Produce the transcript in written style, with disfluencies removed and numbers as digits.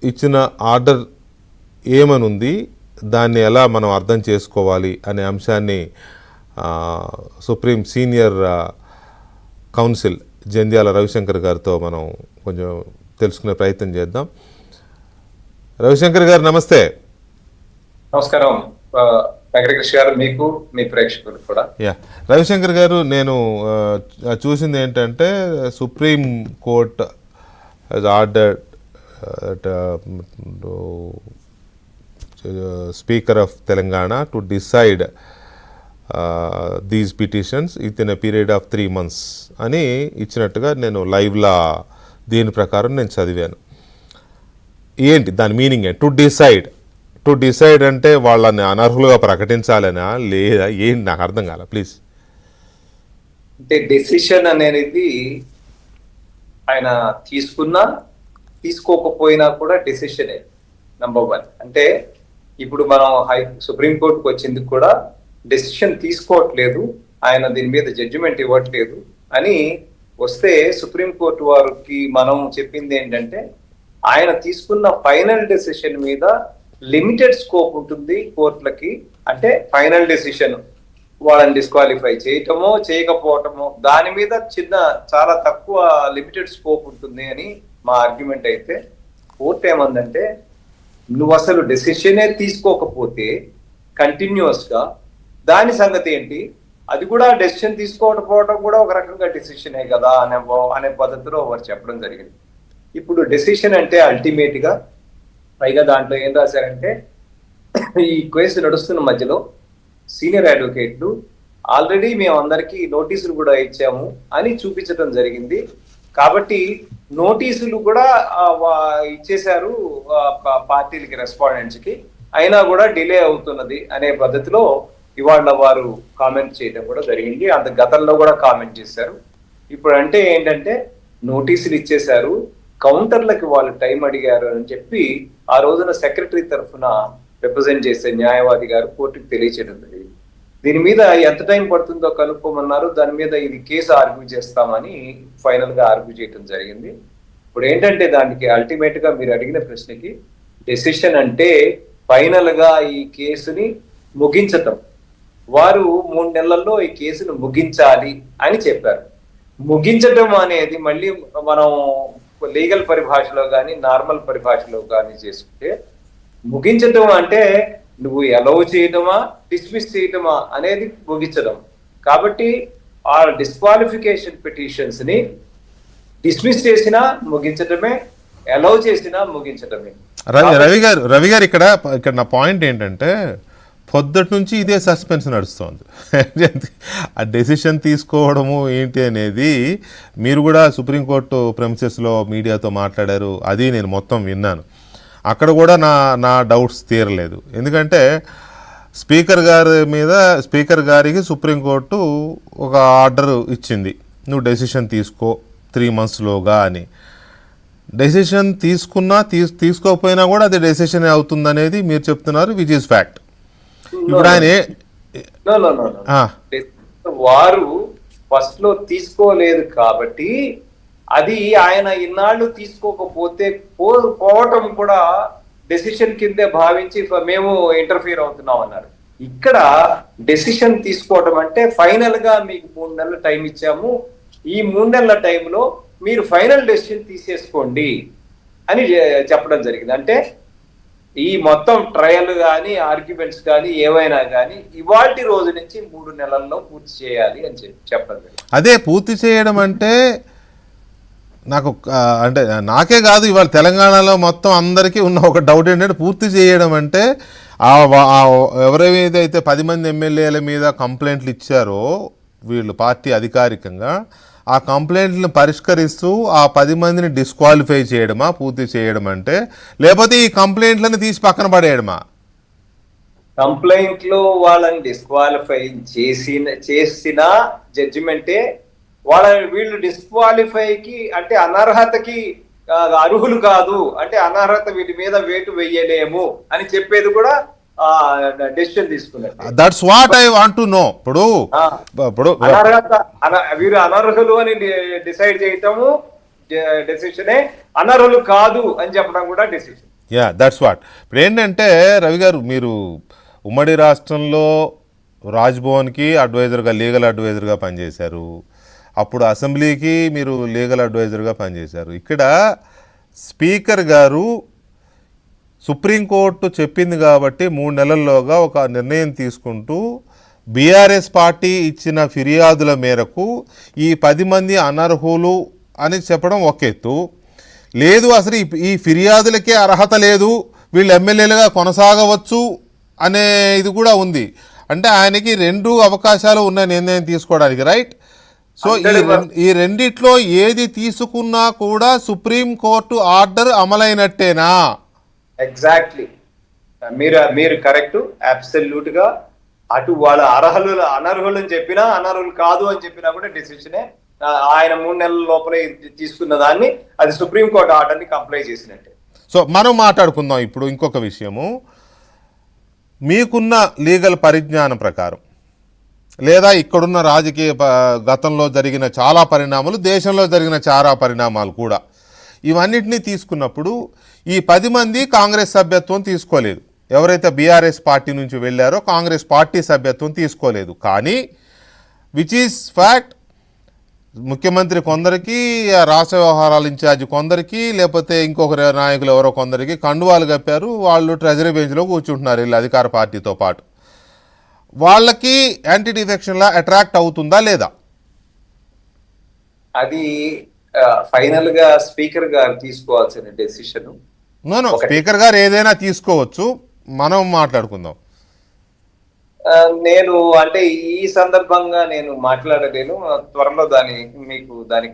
ఇచ్చిన ఆర్డర్ ఏమనుంది, దాన్ని ఎలా మనం అర్థం చేసుకోవాలి అనే అంశాన్ని supreme senior council Jandhyala Ravishankar గారితో మనం కొంచెం తెలుసుకునే ప్రయత్నం చేద్దాం. రవిశంకర్ గారు నమస్తే. నమస్కారం వెంకటకృష్ణ గారు, మీకు మీ ప్రేక్షకులు కూడా. రవిశంకర్ గారు, నేను చూసింది ఏంటంటే supreme court has ordered Speaker of Telangana to decide these petitions within a period of 3 months అని ఇచ్చినట్టుగా నేను లైవ్లా దీని ప్రకారం నేను చదివాను. ఏంటి దాని మీనింగ్? టు డిసైడ్ అంటే వాళ్ళని అనర్హులుగా ప్రకటించాలనా లేదా ఏంటి? నాకు అర్థం కాల, ప్లీజ్. అంటే డెసిషన్ అనేది ఆయన తీసుకున్నా తీసుకోకపోయినా కూడా డెసిషనే నంబర్ 1. అంటే ఇప్పుడు మనం సుప్రీంకోర్టుకు వచ్చింది కూడా డెసిషన్ తీసుకోవట్లేదు, ఆయన దీని మీద జడ్జిమెంట్ ఇవ్వట్లేదు అని వస్తే సుప్రీంకోర్టు వారికి మనం చెప్పింది ఏంటంటే ఆయన తీసుకున్న ఫైనల్ డెసిషన్ మీద లిమిటెడ్ స్కోప్ ఉంటుంది కోర్టులకి. అంటే ఫైనల్ డెసిషన్ వాళ్ళని డిస్క్వాలిఫై చేయటమో చేయకపోవటమో దాని మీద చాలా తక్కువ లిమిటెడ్ స్కోప్ ఉంటుంది అని మా ఆర్గ్యుమెంట్. అయితే కోర్టు ఏమందంటే నువ్వు అసలు డెసిషనే తీసుకోకపోతే కంటిన్యూస్ గా దాని సంగతి ఏంటి, అది కూడా డెసిషన్ తీసుకోకపోవడం కూడా ఒక రకంగా డెసిషనే కదా అనే పద్ధతిలో వారు చెప్పడం జరిగింది. ఇప్పుడు డెసిషన్ అంటే అల్టిమేట్ గా, పైగా దాంట్లో ఏం రాశారంటే ఈ కేసు నడుస్తున్న మధ్యలో సీనియర్ అడ్వకేట్లు ఆల్రెడీ మేము అందరికీ నోటీసులు కూడా ఇచ్చాము అని చూపించడం జరిగింది. కాబట్టి నోటీసులు కూడా ఇచ్చేశారు పార్టీలకి, రెస్పాండెంట్స్ కి, అయినా కూడా డిలే అవుతున్నది అనే పద్ధతిలో ఇవాళ వారు కామెంట్ చేయడం కూడా జరిగింది. అంత గతంలో కూడా కామెంట్ చేశారు. ఇప్పుడు అంటే ఏంటంటే నోటీసులు ఇచ్చేశారు, కౌంటర్లకి వాళ్ళు టైం అడిగారు అని చెప్పి ఆ రోజున సెక్రటరీ తరఫున రిప్రజెంట్ చేసే న్యాయవాది గారు కోర్టుకు తెలియచేయడం జరిగింది. దీని మీద ఎంత టైం పడుతుందో కనుక్కోమన్నారు. దాని మీద ఇది కేసు ఆర్గ్యూ చేస్తామని ఫైనల్ గా ఆర్గ్యూ చేయడం జరిగింది. ఇప్పుడు ఏంటంటే దానికి అల్టిమేట్ గా మీరు అడిగిన ప్రశ్నకి డెసిషన్ అంటే ఫైనల్ గా ఈ కేసుని ముగించటం. వారు 3 నెలల్లో ఈ కేసును ముగించాలి అని చెప్పారు. ముగించటం అనేది మళ్ళీ మనం లీగల్ పరిభాషలో కానీ నార్మల్ పరిభాషలో కానీ చేసుకుంటే ముగించటం అంటే నువ్వు అలౌ చేయటమా డిస్మిస్ చేయటమా అనేది ముగించడం. కాబట్టి ఆ డిస్క్వాలిఫికేషన్ పిటిషన్స్ ని డిస్మిస్ చేసినా ముగించటమే, అలౌ చేసినా ముగించటమే. రవి గారు ఇక్కడ నా పాయింట్ ఏంటంటే పొద్దుటి నుంచి ఇదే సస్పెన్స్ నడుస్తోంది. ఆ డెసిషన్ తీసుకోవడము ఏంటి అనేది మీరు కూడా సుప్రీంకోర్టు ప్రెమిసెస్లో మీడియాతో మాట్లాడారు, అది నేను మొత్తం విన్నాను. అక్కడ కూడా నా డౌట్స్ తీరలేదు. ఎందుకంటే స్పీకర్ గారికి సుప్రీంకోర్టు ఒక ఆర్డర్ ఇచ్చింది, నువ్వు డెసిషన్ తీసుకో 3 monthsలోగా అని. డెసిషన్ తీసుకున్నా తీసుకోకపోయినా కూడా అది డెసిషన్ అవుతుందనేది మీరు చెప్తున్నారు, విచ్ ఈజ్ ఫ్యాక్ట్. ఇప్పుడు ఆయన వారు ఫస్ట్ లో తీసుకోలేదు కాబట్టి అది ఆయన ఇన్నాళ్ళు తీసుకోకపోతే పోవటం కూడా డెసిషన్ కిందే భావించి మేము ఇంటర్ఫియర్ అవుతున్నాం అన్నారు. ఇక్కడ డెసిషన్ తీసుకోవడం అంటే ఫైనల్ గా మీకు 3 నెలల టైం ఇచ్చాము, ఈ 3 నెలల టైంలో మీరు ఫైనల్ డెసిషన్ తీసేసుకోండి అని చెప్పడం జరిగింది. అంటే ఈ మొత్తం ట్రయల్ కానీ ఆర్గ్యుమెంట్స్ కానీ ఏవైనా కానీ ఇవాల్టి రోజు నుంచి 3 నెలల్లో పూర్తి చేయాలి అని చెప్పడం జరిగింది. అదే పూర్తి చేయడం అంటే నాకు అంటే నాకే కాదు, ఇవాళ తెలంగాణలో మొత్తం అందరికీ ఉన్న ఒక డౌట్ ఏంటంటే పూర్తి చేయడం అంటే ఎవరైతే 10 మంది ఎమ్మెల్యేల మీద కంప్లైంట్లు ఇచ్చారో వీళ్ళు పార్టీ అధికారికంగా, ఆ కంప్లైంట్లను పరిష్కరిస్తూ ఆ 10 మందిని డిస్క్వాలిఫై చేయడమా పూర్తి చేయడం అంటే, లేకపోతే ఈ కంప్లైంట్లను తీసి పక్కన పడేయడమా? కంప్లైంట్లు వాళ్ళని డిస్క్వాలిఫై చేసిన జడ్జిమెంటే వీళ్ళు డిస్క్వాలిఫైకి అంటే అనర్హతకి అర్హులు కాదు, అంటే అనర్హత వీటి మీద వేటు వెయ్యలేము అని చెప్పేది కూడా డెసిషన్ తీసుకున్నారు. That's what I want to know. ఇప్పుడు అనర్హత వీరు అనర్హులు అని డిసైడ్ చేయటము డెసిషనే, అనర్హులు కాదు అని చెప్పడం కూడా డెసిషన్. Yeah that's what. ఇప్పుడు ఏంటంటే రవి గారు, మీరు ఉమ్మడి రాష్ట్రంలో రాజ్భవన్కి అడ్వైజర్గా, లీగల్ అడ్వైజర్గా పనిచేశారు. అప్పుడు అసెంబ్లీకి మీరు లీగల్ అడ్వైజర్గా పనిచేశారు. ఇక్కడ స్పీకర్ గారు సుప్రీంకోర్టు చెప్పింది కాబట్టి 3 నెలల్లోగా ఒక నిర్ణయం తీసుకుంటూ బీఆర్ఎస్ పార్టీ ఇచ్చిన ఫిర్యాదుల మేరకు ఈ 10 మంది అనర్హులు అని చెప్పడం ఒక ఎత్తు. లేదు, అసలు ఈ ఫిర్యాదులకే అర్హత లేదు, వీళ్ళు ఎమ్మెల్యేలుగా కొనసాగవచ్చు అనే ఇది కూడా ఉంది. అంటే ఆయనకి 2 అవకాశాలు ఉన్నాయి నిర్ణయం తీసుకోవడానికి, రైట్? సో ఈ రెండిట్లో ఏది తీసుకున్నా కూడా సుప్రీంకోర్టు ఆర్డర్ అమలైనట్టేనా? ఎగ్జాక్ట్లీ, మీరు కరెక్ట్, అబ్సల్యూట్ గా. అటు వాళ్ళ అనర్హులు అని చెప్పినా, అనర్హులు కాదు అని చెప్పినా కూడా డెసిషనే. ఆయన 3 నెలల లోపలే తీసుకున్న దాన్ని అది సుప్రీంకోర్టు ఆర్డర్ని కంప్లై చేసినట్టే. సో మనం మాట్లాడుకుందాం ఇప్పుడు ఇంకొక విషయము. మీకున్న లీగల్ పరిజ్ఞానం ప్రకారం, లేదా ఇక్కడున్న రాజకీయ గతంలో జరిగిన చాలా పరిణామాలు, దేశంలో జరిగిన చాలా పరిణామాలు కూడా, ఇవన్నిటినీ తీసుకున్నప్పుడు ఈ 10 మంది కాంగ్రెస్ సభ్యత్వం తీసుకోలేదు. ఎవరైతే బీఆర్ఎస్ పార్టీ నుంచి వెళ్ళారో కాంగ్రెస్ పార్టీ సభ్యత్వం తీసుకోలేదు. కానీ విచ్ ఈజ్ ఫ్యాక్ట్, ముఖ్యమంత్రి కొందరికి, రాష్ట్ర వ్యవహారాల ఇన్ఛార్జి కొందరికి, లేకపోతే ఇంకొకరు నాయకులు ఎవరో కొందరికి కండువాలు కప్పారు. వాళ్ళు ట్రెజరీ బెంచ్లో కూర్చుంటున్నారు వీళ్ళు అధికార పార్టీతో పాటు. వాళ్ళకి యాంటీ డిఫెక్షన్ లా అట్రాక్ట్ అవుతుందా లేదా? అది ఫైనల్ గా స్పీకర్ గారు తీసుకోవాల్సిన డెసిషన్. నో, స్పీకర్ గారు ఏదైనా తీసుకోవచ్చు, మనం మాట్లాడుకుందాం. నేను అంటే ఈ సందర్భంగా నేను మాట్లాడలేను. త్వరలో మీకు దానికి